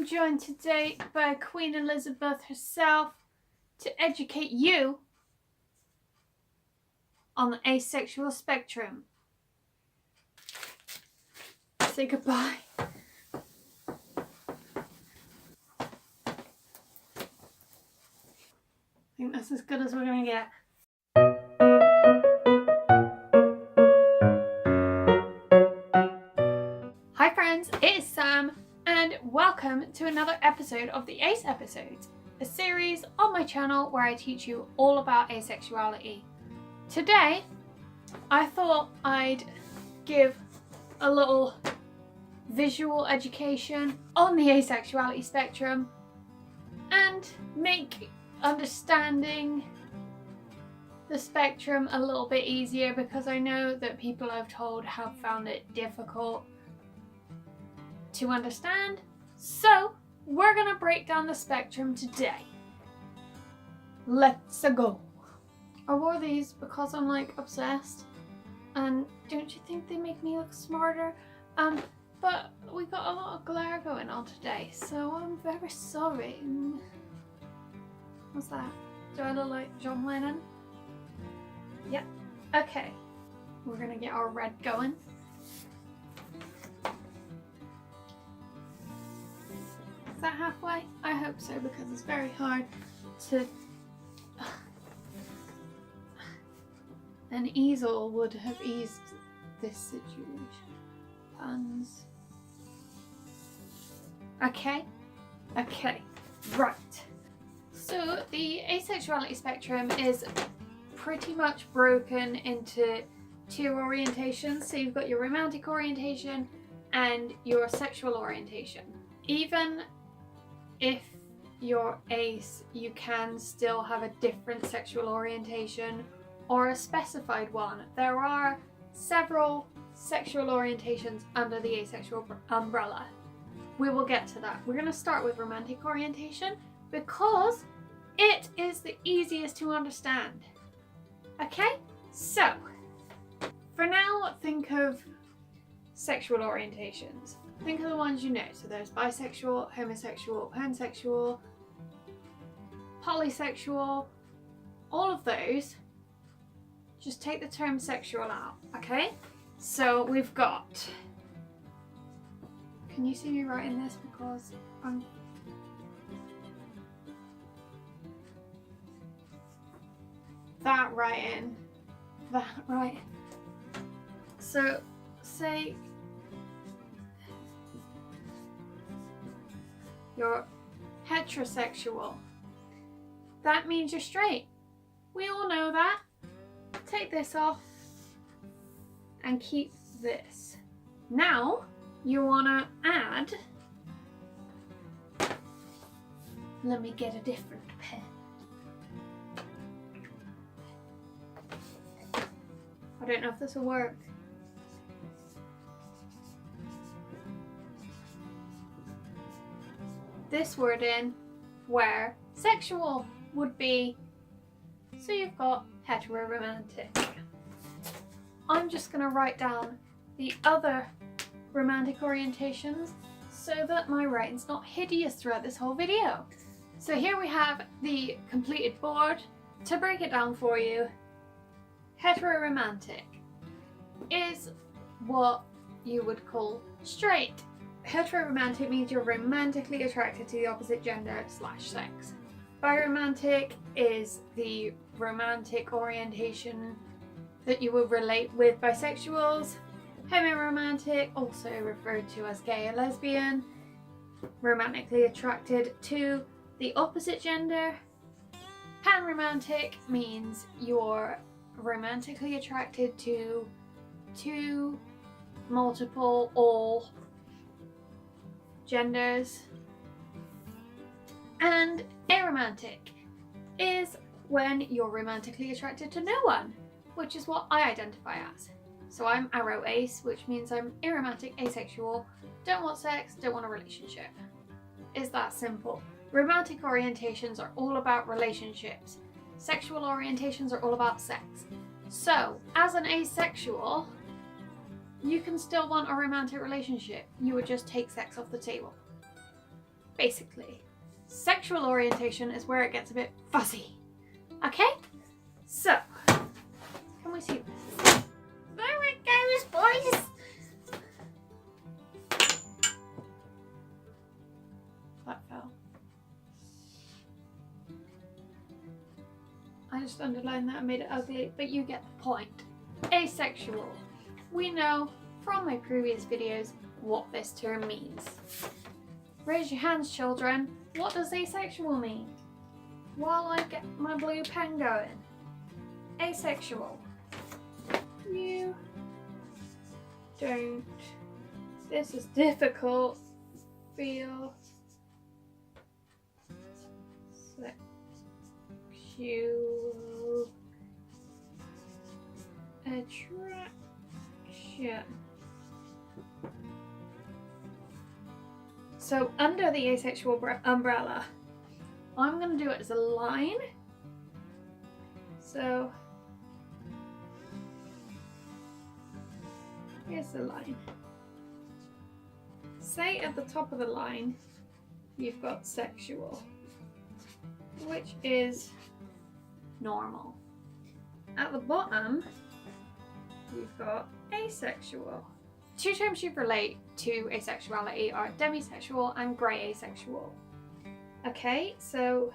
I'm joined today by Queen Elizabeth herself to educate you on the asexual spectrum. Say goodbye. I think that's as good as we're going to get. Hi friends, it is Sam and welcome to another episode of the Ace Episodes, a series on my channel where I teach you all about asexuality. Today, I thought I'd give a little visual education on the asexuality spectrum and make understanding the spectrum a little bit easier, because I know that people I've told have found it difficult to understand. So we're gonna break down the spectrum today. Let's go. I wore these because I'm like obsessed, and don't you think they make me look smarter? But we got a lot of glare going on today, so I'm very sorry. What's that? Do I look like John Lennon? Yep. Okay. We're gonna get our red going. Is that halfway? I hope so, because it's very hard to... An easel would have eased this situation. Puns. Okay. Okay. Right. So the asexuality spectrum is pretty much broken into two orientations. So you've got your romantic orientation and your sexual orientation. Even if you're ace, you can still have a different sexual orientation or a specified one. There are several sexual orientations under the asexual umbrella. We will get to that. We're going to start with romantic orientation because it is the easiest to understand. Okay, so for now, think of sexual orientations. Think of the ones you know. So there's bisexual, homosexual, pansexual, polysexual, all of those. Just take the term sexual out, okay? So we've got, can you see me writing this because I'm, that writing. So say you're heterosexual. That means you're straight. We all know that. Take this off and keep this. Now you want to add, let me get a different pen. I don't know if this will work. This word in where sexual would be. So you've got heteroromantic. I'm just going to write down the other romantic orientations so that my writing's not hideous throughout this whole video. So here we have the completed board. To break it down for you, heteroromantic is what you would call straight. Heteroromantic means you're romantically attracted to the opposite gender / sex. Biromantic is the romantic orientation that you will relate with bisexuals. Homoromantic, also referred to as gay or lesbian, romantically attracted to the opposite gender. Panromantic means you're romantically attracted to two, multiple, all genders. And aromantic is when you're romantically attracted to no one, which is what I identify as. So I'm aro ace, which means I'm aromantic, asexual, don't want sex, don't want a relationship. It's that simple. Romantic orientations are all about relationships. Sexual orientations are all about sex. So, as an asexual, you can still want a romantic relationship. You would just take sex off the table. basically. Sexual orientation is where it gets a bit fuzzy. Okay? So, can we see this? There it goes, boys! That fell. I just underlined that and made it ugly, but you get the point. Asexual. We know from my previous videos what this term means. Raise your hands, children. What does asexual mean? While I get my blue pen going. Asexual. You don't, this is difficult, feel sexual attraction. So under the asexual umbrella, I'm going to do it as a line. So here's the line. Say at the top of the line, you've got sexual, which is normal. At the bottom, you've got asexual. Two terms you relate to asexuality are demisexual and grey asexual. Okay, so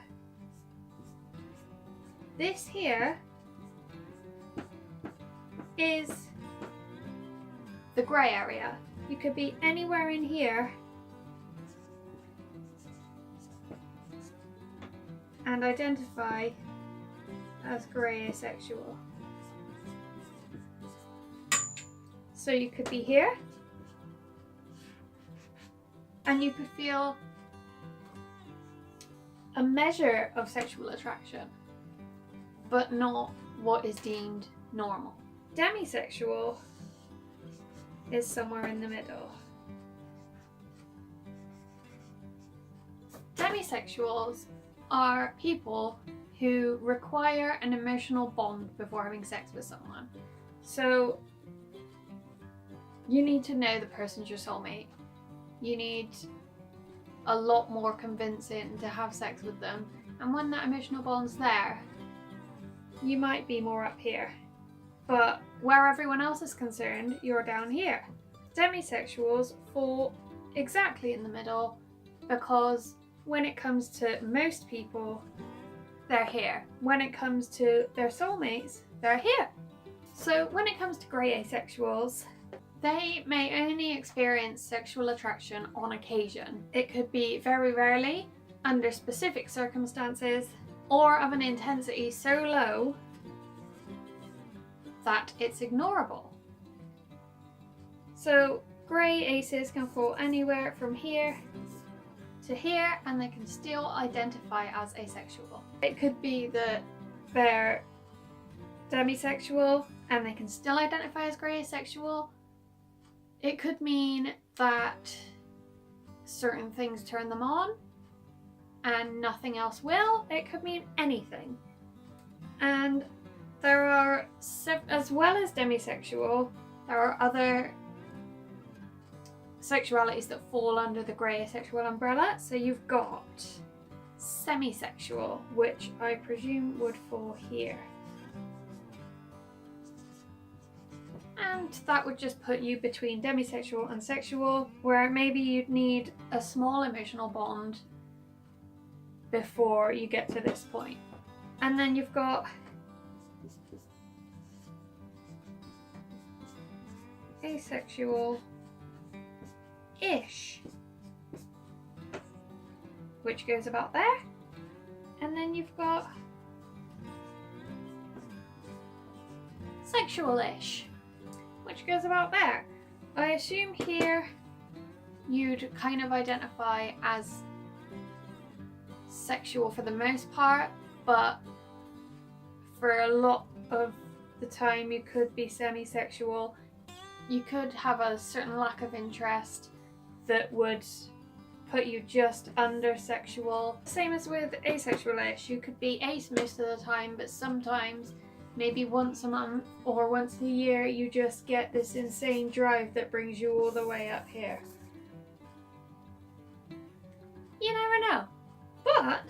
this here is the grey area. You could be anywhere in here and identify as grey asexual. So you could be here and you could feel a measure of sexual attraction, but not what is deemed normal. Demisexual is somewhere in the middle. Demisexuals are people who require an emotional bond before having sex with someone. So you need to know the person's your soulmate. You need a lot more convincing to have sex with them. And when that emotional bond's there, you might be more up here. But where everyone else is concerned, you're down here. Demisexuals fall exactly in the middle because when it comes to most people, they're here. When it comes to their soulmates, they're here. So when it comes to grey asexuals, they may only experience sexual attraction on occasion. It could be very rarely, under specific circumstances, or of an intensity so low that it's ignorable. So grey aces can fall anywhere from here to here and they can still identify as asexual. It could be that they're demisexual and they can still identify as grey asexual. It could mean that certain things turn them on and nothing else will. It could mean anything. And there are, as well as demisexual, there are other sexualities that fall under the grey asexual umbrella. So you've got semisexual, which I presume would fall here. And that would just put you between demisexual and sexual, where maybe you'd need a small emotional bond before you get to this point. And then you've got asexual-ish, which goes about there. And then you've got sexual-ish, which goes about there. I assume here you'd kind of identify as sexual for the most part, but for a lot of the time you could be semi-sexual. You could have a certain lack of interest that would put you just under sexual. Same as with asexual-ish, you could be ace most of the time, but sometimes maybe once a month or once a year you just get this insane drive that brings you all the way up here. You know, But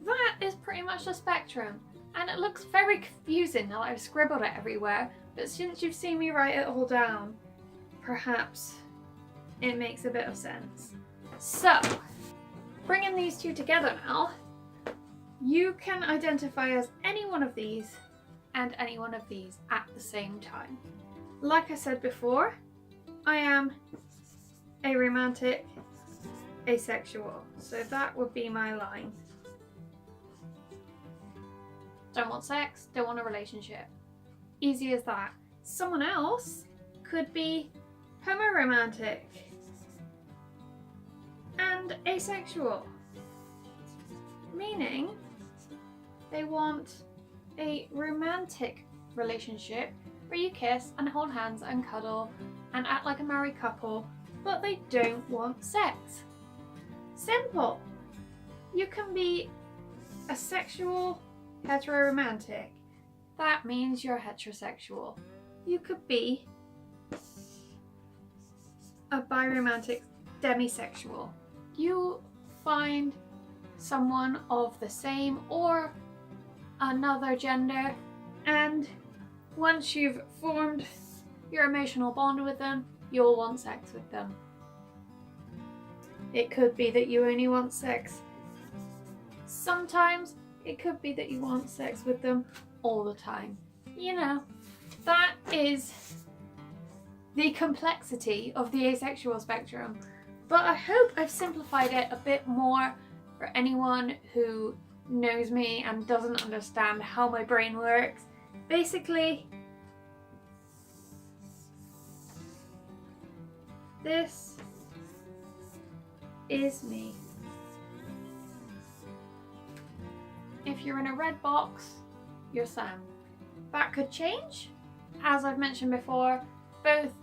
that is pretty much the spectrum, and it looks very confusing now that I've scribbled it everywhere, but since you've seen me write it all down, perhaps it makes a bit of sense. So, bringing these two together now, you can identify as any one of these and any one of these at the same time. Like I said before, I am a romantic asexual, so that would be my line. Don't want sex, don't want a relationship. Easy as that. Someone else could be homoromantic and asexual, meaning they want a romantic relationship where you kiss and hold hands and cuddle and act like a married couple, but they don't want sex. Simple. You can be asexual heteroromantic. That means you're heterosexual. You could be a biromantic demisexual. You find someone of the same or another gender, and once you've formed your emotional bond with them, you'll want sex with them. It could be that you only want sex sometimes, it could be that you want sex with them all the time. You know, that is the complexity of the asexual spectrum. But I hope I've simplified it a bit more for anyone who knows me and doesn't understand how my brain works. Basically, this is me. If you're in a red box, you're Sam. That could change. As I've mentioned before, both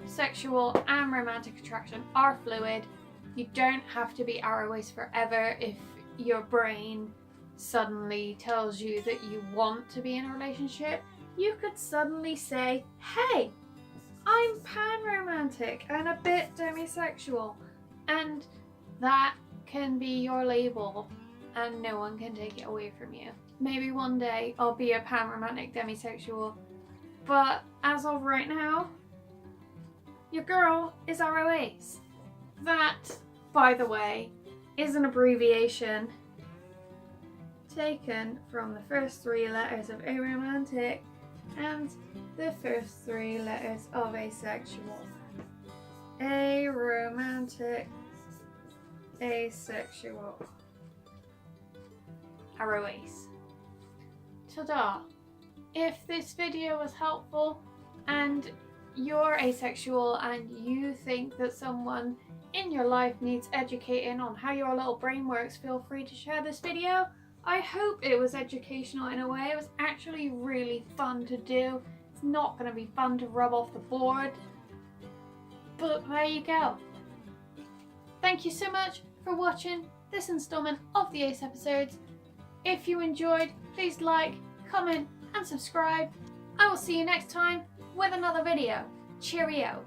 sexual and romantic attraction are fluid. You don't have to be arrow-waist forever if your brain suddenly tells you that you want to be in a relationship. You could suddenly say, hey, I'm pan-romantic and a bit demisexual, and that can be your label and no one can take it away from you. Maybe one day I'll be a pan-romantic demisexual, but as of right now, your girl is ROAs. That, by the way, is an abbreviation taken from the first 3 letters of aromantic and the first 3 letters of asexual. Aromantic, asexual. ROAs. Ta-da! If this video was helpful and you're asexual and you think that someone in your life needs educating on how your little brain works, feel free to share this video. I hope it was educational in a way. It was actually really fun to do. It's not going to be fun to rub off the board, but there you go. Thank you so much for watching this installment of the Ace episodes. If you enjoyed, please like, comment and subscribe. I will see you next time with another video. Cheerio!